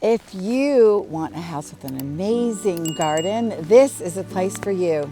If you want a house with an amazing garden, this is a place for you.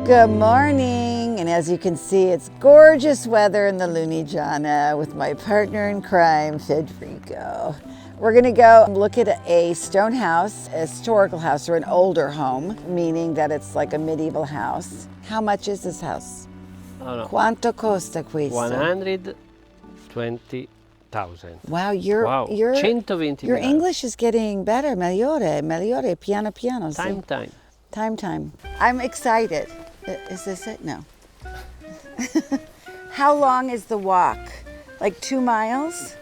Good morning, and as you can see, it's gorgeous weather in the Lunigiana with my partner in crime, Federico. We're gonna go look at a stone house, a historical house, or an older home, meaning that it's like a medieval house. How much is this house? Oh, no. Quanto costa questo? 120,000. Wow, your 120,000. English is getting better, migliore, piano piano. Time. Time. I'm excited. Is this it? No. How long is the walk? Like 2 miles?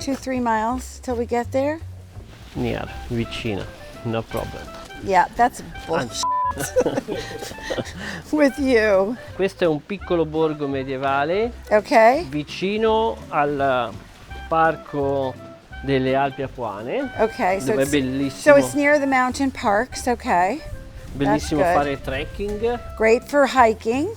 2-3 miles till we get there? Near, vicino, no problem. Yeah, that's bullshit. With you. Questo è un piccolo borgo medievale, Okay. vicino al parco delle Alpi Apuane. Okay, dove è bellissimo. so it's near the mountain parks, okay. Bellissimo That's good. fare trekking. Great for hiking.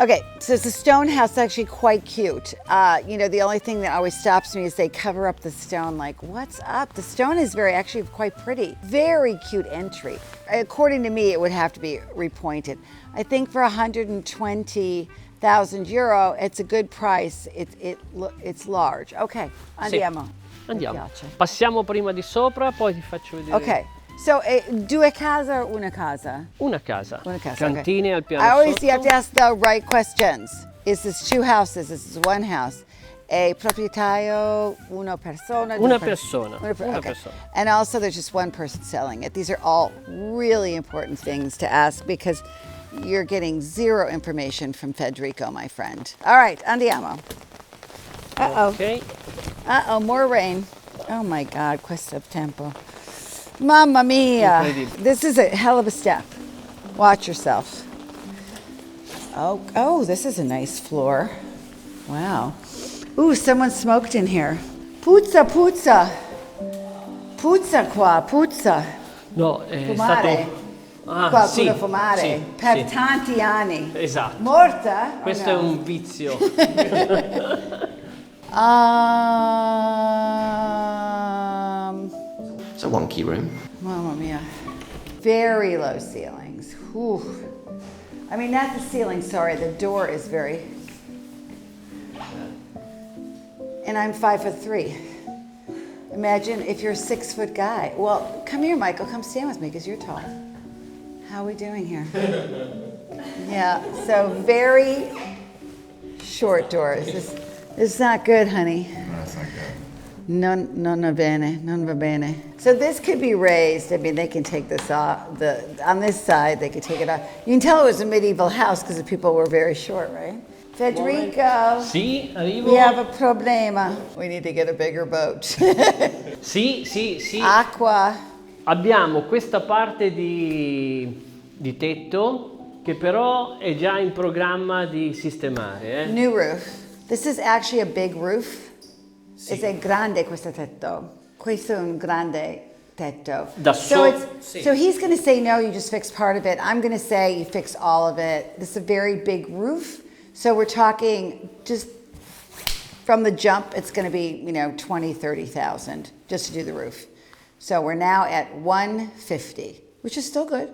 Okay, so it's a stone house, it's actually quite cute. The only thing that always stops me is they cover up the stone, like, what's up? The stone is actually quite pretty. Very cute entry. According to me, it would have to be repointed. I think for 120,000 euro, it's a good price. It's large. Okay, andiamo. Sì. Andiamo. Mi piace. Passiamo prima di sopra, poi ti faccio vedere. Okay. So, due casa or una casa? Una casa. Una casa, Cantine al piano I always sotto. you have to ask the right questions. Is this 2 houses? Is this 1 house? A proprietario, una persona? Una persona. Okay. And also there's just one person selling it. These are all really important things to ask because you're getting zero information from Federico, my friend. All right, andiamo. Uh-oh. Ok. Uh-oh, more rain. Oh my God, questo tempo. Mamma mia. Incredibile. This is a hell of a step. Watch yourself. Oh, this is a nice floor. Wow. Ooh, someone smoked in here. Puzza. Puzza qua, puzza. No, è Fumare. stato... Qualcuno fumare. sì, Per sì. tanti anni. Esatto. Morta? Questo Oh, è no? un vizio. It's a wonky room. Mamma mia. Very low ceilings. Whew. I mean, not the ceiling, sorry, the door is very... And I'm 5'3". Imagine if you're a 6-foot guy. Well, come here, Michael, come stand with me because you're tall. How are we doing here? Yeah, so very short doors. This is not good, honey. No, it's not good. Non va bene. So this could be raised. I mean, they can take this off. On this side, they could take it off. You can tell it was a medieval house because the people were very short, right? Federico. Sì, arrivo. We have a problema. We need to get a bigger boat. Sì. Acqua. Abbiamo questa parte di tetto che però è già in programma di sistemare. New roof. This is actually a big roof. Sì. It's a grande questo tetto. Questo è un grande tetto. Sì. So he's going to say, no, you just fix part of it. I'm going to say you fix all of it. This is a very big roof. So we're talking just from the jump, it's going to be, 20, 30,000 just to do the roof. So we're now at 150, which is still good.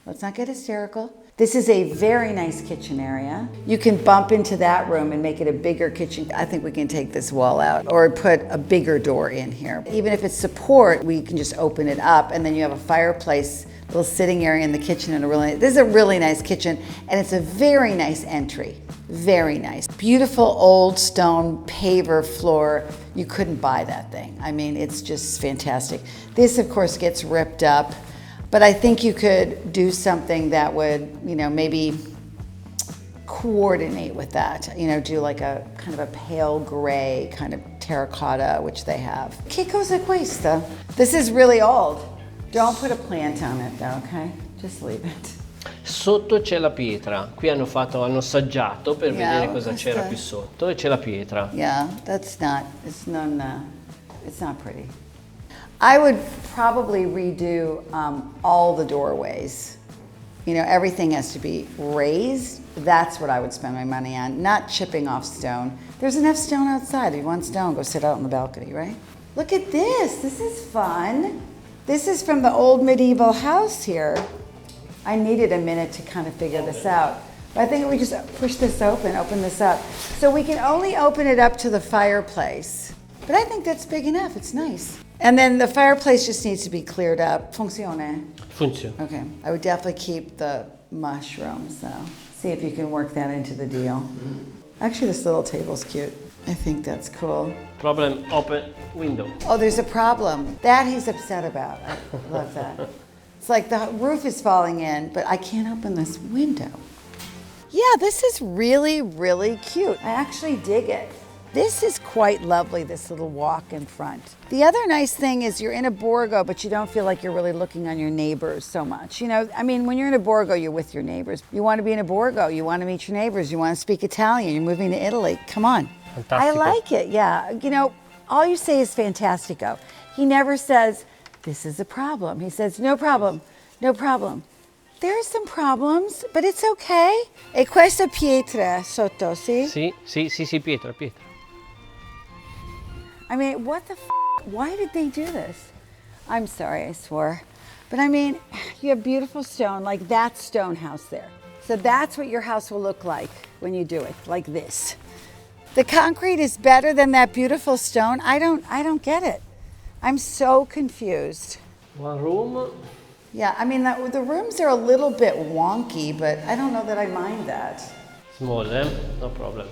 Let's not get hysterical. This is a very nice kitchen area. You can bump into that room and make it a bigger kitchen. I think we can take this wall out or put a bigger door in here. Even if it's support, we can just open it up and then you have a fireplace, little sitting area in the kitchen and this is a really nice kitchen and it's a very nice entry. Very nice. Beautiful old stone paver floor. you couldn't buy that thing. I mean, it's just fantastic. This, of course, gets ripped up, but I think you could do something that would, maybe coordinate with that. Do like a kind of a pale gray kind of terracotta, which they have. Che cosa questa? This is really old. Don't put a plant on it though, okay? Just leave it. Sotto c'è la pietra. Qui hanno assaggiato per vedere cosa questa- c'era più sotto e c'è la pietra. Yeah, it's not pretty. I would probably redo all the doorways. Everything has to be raised. That's what I would spend my money on, not chipping off stone. There's enough stone outside. If you want stone, go sit out on the balcony, right? Look at this. This is fun. This is from the old medieval house here. I needed a minute to kind of figure this out. But I think we just push this open this up. So we can only open it up to the fireplace. But I think that's big enough. It's nice. And then the fireplace just needs to be cleared up. Funzione. Funziona. Okay. I would definitely keep the mushrooms, though. See if you can work that into the deal. Actually, this little table's cute. I think that's cool. Problem, open window. Oh, there's a problem. That he's upset about. I love that. It's like the roof is falling in, but I can't open this window. Yeah, this is really, really cute. I actually dig it. This is quite lovely, this little walk in front. The other nice thing is you're in a borgo, but you don't feel like you're really looking on your neighbors so much. When you're in a borgo, you're with your neighbors. You want to be in a borgo, you want to meet your neighbors, you want to speak Italian, you're moving to Italy. Come on. Fantastico. I like it, yeah. All you say is fantastico. He never says, this is a problem. He says, no problem, no problem. There are some problems, but it's okay. E questa pietra sotto, sì? Sì, pietra. I mean, what the why did they do this? I'm sorry, I swore. But you have beautiful stone, like that stone house there. So that's what your house will look like when you do it, like this. The concrete is better than that beautiful stone. I don't get it. I'm so confused. One room. Yeah, the rooms are a little bit wonky, but I don't know that I mind that. Small, no problem.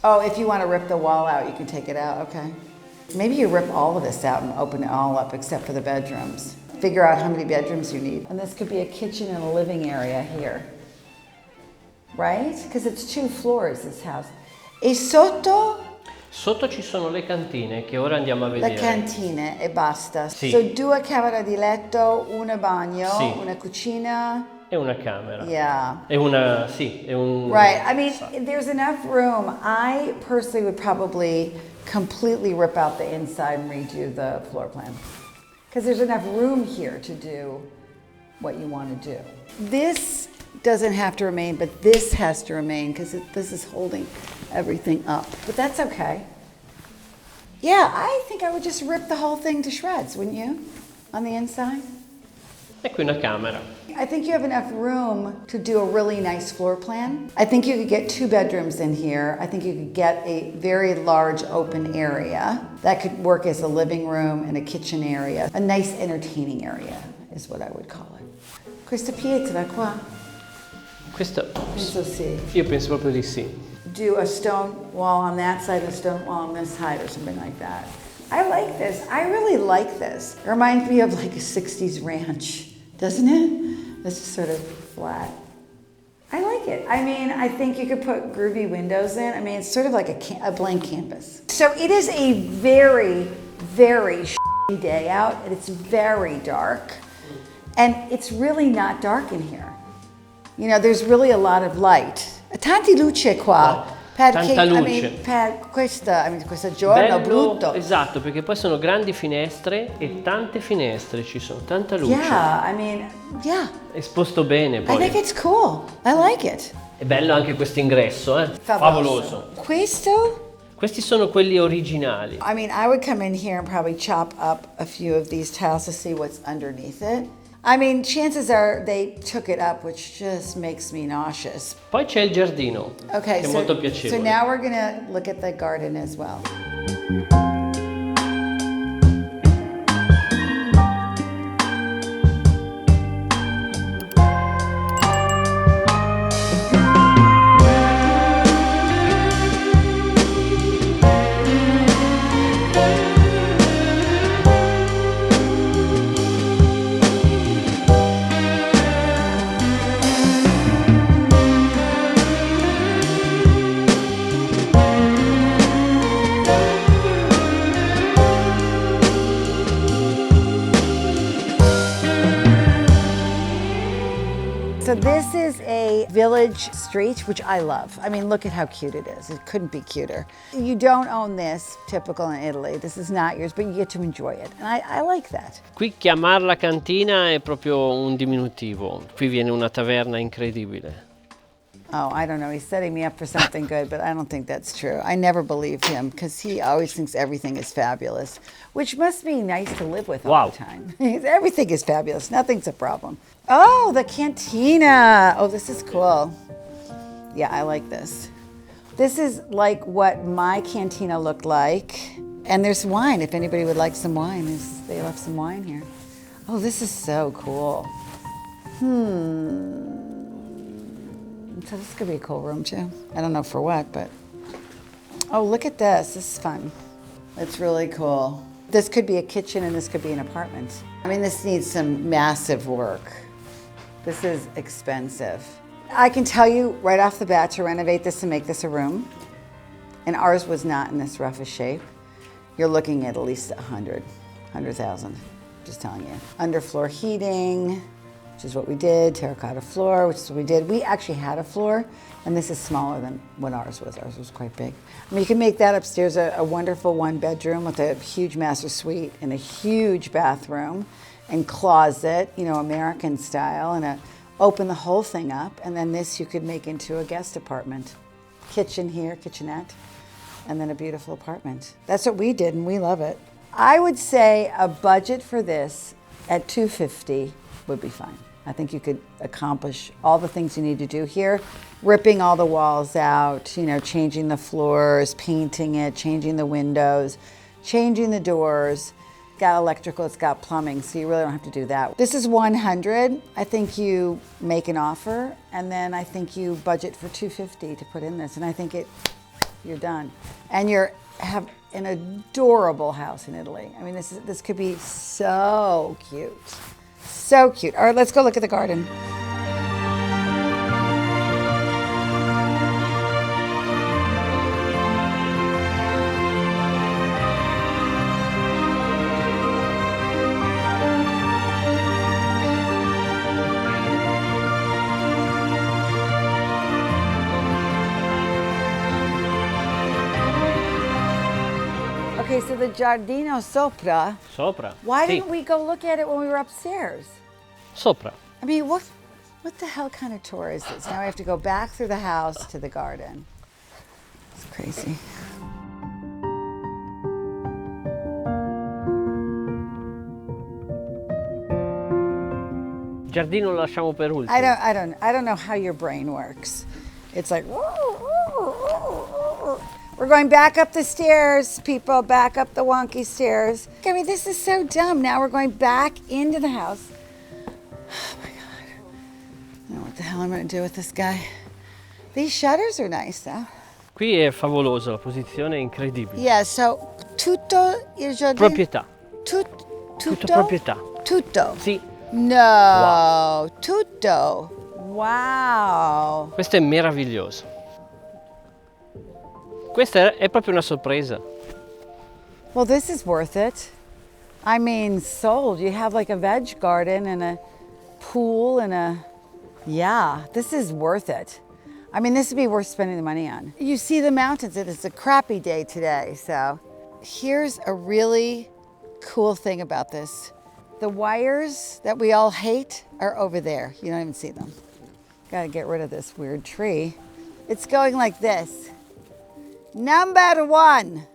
Oh, if you want to rip the wall out, you can take it out, okay. Maybe you rip all of this out and open it all up except for the bedrooms. Figure out how many bedrooms you need. And this could be a kitchen and a living area here. Right? Because it's 2 floors, this house. E sotto? Sotto ci sono le cantine che ora andiamo a vedere. Le cantine e basta. Sì. So 2 camere di letto, una bagno, Sì. una cucina. E una camera. Yeah. È un... Right. There's enough room. I personally would probably completely rip out the inside and redo the floor plan. Because there's enough room here to do what you want to do. This doesn't have to remain, but this has to remain because this is holding everything up. But that's okay. Yeah, I think I would just rip the whole thing to shreds, wouldn't you? On the inside? E qui una camera. I think you have enough room to do a really nice floor plan. I think you could get 2 bedrooms in here. I think you could get a very large open area that could work as a living room and a kitchen area. A nice entertaining area is what I would call it. Questa pietra qua. Questa... Penso sì. Io penso proprio di sì. Do a stone wall on that side and a stone wall on this side or something like that. I like this. I really like this. It reminds me of like a 60s ranch, doesn't it? This is sort of flat. I like it. I think you could put groovy windows in. It's sort of like a blank canvas. So it is a very, very shitty day out, and it's very dark. And it's really not dark in here. There's really a lot of light. Tanti luce qua. No. Tanta luce. Per questo giorno brutto. Esatto, perché poi sono grandi finestre e tante finestre ci sono, tanta luce. Yeah. Esposto bene poi. I think it's cool. I like it. È bello anche questo ingresso, Favoloso. Questo? Questi sono quelli originali. I would come in here and probably chop up a few of these tiles to see what's underneath it. Chances are they took it up, which just makes me nauseous. Poi c'è il giardino, Okay, che è molto piacevole. So now we're gonna look at the garden as well. so this is a village street, which I love. I mean, look at how cute it is. It couldn't be cuter. You don't own this, typical in Italy. This is not yours, but you get to enjoy it. And I like that. Qui chiamarla cantina è proprio un diminutivo. Qui viene una taverna incredibile. Oh, I don't know. He's setting me up for something good, but I don't think that's true. I never believed him because he always thinks everything is fabulous, which must be nice to live with all the time. Everything is fabulous. Nothing's a problem. Oh, the cantina. Oh, this is cool. Yeah, I like this. This is like what my cantina looked like. And there's wine. If anybody would like some wine, they left some wine here. Oh, this is so cool. So this could be a cool room too. I don't know for what, but. Oh, look at this. This is fun. It's really cool. This could be a kitchen and this could be an apartment. I mean, this needs some massive work. This is expensive. I can tell you right off the bat to renovate this and make this a room, and ours was not in this roughest shape, you're looking at least 100,000, just telling you. Underfloor heating, which is what we did, terracotta floor, which is what we did. We actually had a floor, and this is smaller than what ours was. Ours was quite big. I mean, you can make that upstairs a wonderful one bedroom with a huge master suite and a huge bathroom and closet, you know, American style, and open the whole thing up. And then this you could make into a guest apartment. Kitchen here, kitchenette, and then a beautiful apartment. That's what we did, and we love it. I would say a budget for this at $250 would be fine. I think you could accomplish all the things you need to do here. Ripping all the walls out, you know, changing the floors, painting it, changing the windows, changing the doors. It's got electrical, it's got plumbing, so you really don't have to do that. This is 100. I think you make an offer, and then I think you budget for 250 to put in this, and I think you're done. And you have an adorable house in Italy. I mean, this could be so cute. So cute. All right, let's go look at the garden. Okay, so the giardino sopra. Sopra. Why didn't we go look at it when we were upstairs? Sopra. I mean, what the hell kind of tour is this? Now we have to go back through the house to the garden. It's crazy. Giardino lo lasciamo per ultimo. I don't know how your brain works. It's like, we're going back up the stairs, people, back up the wonky stairs. I mean, this is so dumb. Now we're going back into the house. Oh my God. I don't know what the hell I'm going to do with this guy. These shutters are nice, though. Qui è favoloso, la posizione è incredibile. Yeah, so tutto il giardino. Proprietà. Tutto proprietà. Tutto. Sì. No, Wow. Tutto. Wow. Questo è meraviglioso. Questa è proprio una sorpresa. Well, this is worth it. I mean, sold. You have like a veg garden and a pool and yeah, this is worth it. I mean, this would be worth spending the money on. You see the mountains, and it's a crappy day today, so. Here's a really cool thing about this. The wires that we all hate are over there. You don't even see them. Gotta get rid of this weird tree. It's going like this. Number one.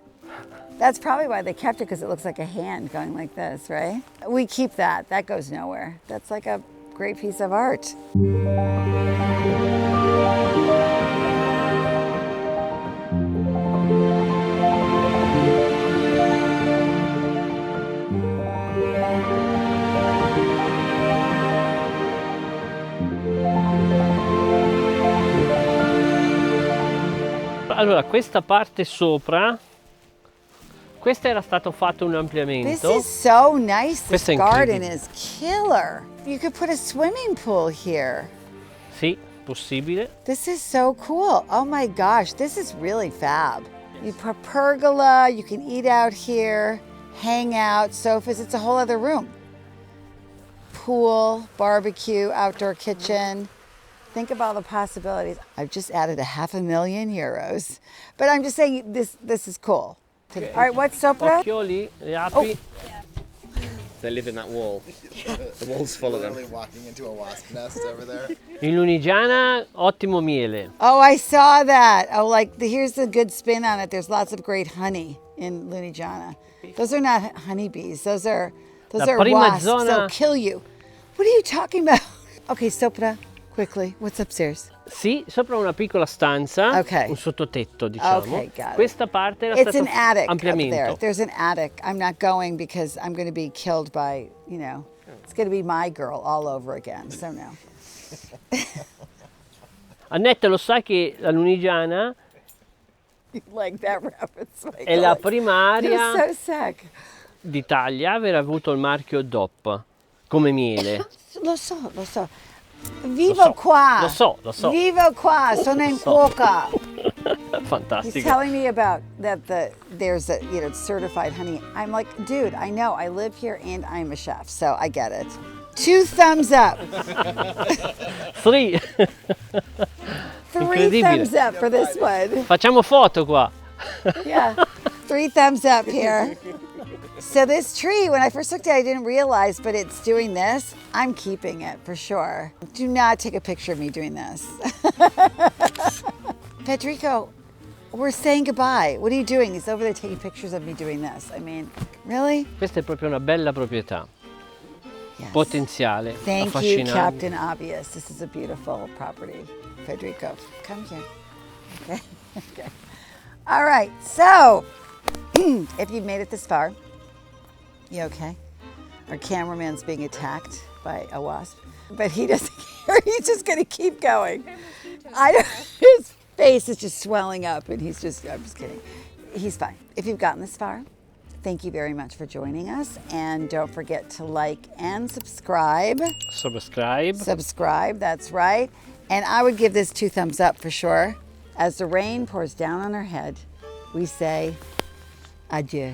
That's probably why they kept it, because it looks like a hand going like this, right? We keep that. That goes nowhere. That's like a great piece of art. Allora, questa parte sopra, questo era stato fatto un ampliamento. This is so nice. This Questo è garden incredibile. is killer. You could put a swimming pool here. Sì, possibile. This is so cool. Oh my gosh, this is really fab. You put pergola, you can eat out here, hang out, sofas, it's a whole other room. Pool, barbecue, outdoor kitchen. Think of all the possibilities. I've just added €500,000. But I'm just saying this is cool. All right, what's sopra? Occhioli, riapri. They live in that wall. The wall's full of them. Literally walking into a wasp nest over there. In Lunigiana, ottimo miele. Oh, I saw that. Oh, here's the good spin on it. There's lots of great honey in Lunigiana. Those are not honeybees. Those are prima wasps. zona- They'll kill you. What are you talking about? Okay, sopra, quickly. What's upstairs? Sì, sopra una piccola stanza, Ok. un sottotetto, diciamo. Okay, got it. Questa parte era It's stata an attic up there. ampliamento. There's an attic. I'm not going because I'm going to be killed by, it's going to be my girl all over again. So no. Annette, lo sai che la Lunigiana Like that reference. My è la God. primaria You're so sick. d'Italia a aver avuto il marchio DOP come miele. Lo so. Vivo qua. Lo so. Vivo qua. Sono in cuoca. He's Fantastico. telling me about that there's a certified honey. I'm like, dude, I know. I live here and I'm a chef, so I get it. 2 thumbs up. 3. 3 Incredibile. thumbs up for this one. Facciamo foto qua. Yeah. 3 thumbs up here. So this tree, when I first looked at it, I didn't realize, but it's doing this. I'm keeping it for sure. Do not take a picture of me doing this. Federico, we're saying goodbye. What are you doing? He's over there taking pictures of me doing this. I mean, really? Questa è proprio una bella proprietà. Yes. Potenziale, Thank you, affascinante. Captain Obvious. This is a beautiful property. Federico, come here. Okay. Okay. All right. So, if you've made it this far, you okay? Our cameraman's being attacked by a wasp, but he doesn't care. He's just going to keep going. His face is just swelling up, and I'm just kidding. He's fine. If you've gotten this far, thank you very much for joining us. And don't forget to like and subscribe. Subscribe. Subscribe, that's right. And I would give this 2 thumbs up for sure. As the rain pours down on our head, we say adieu.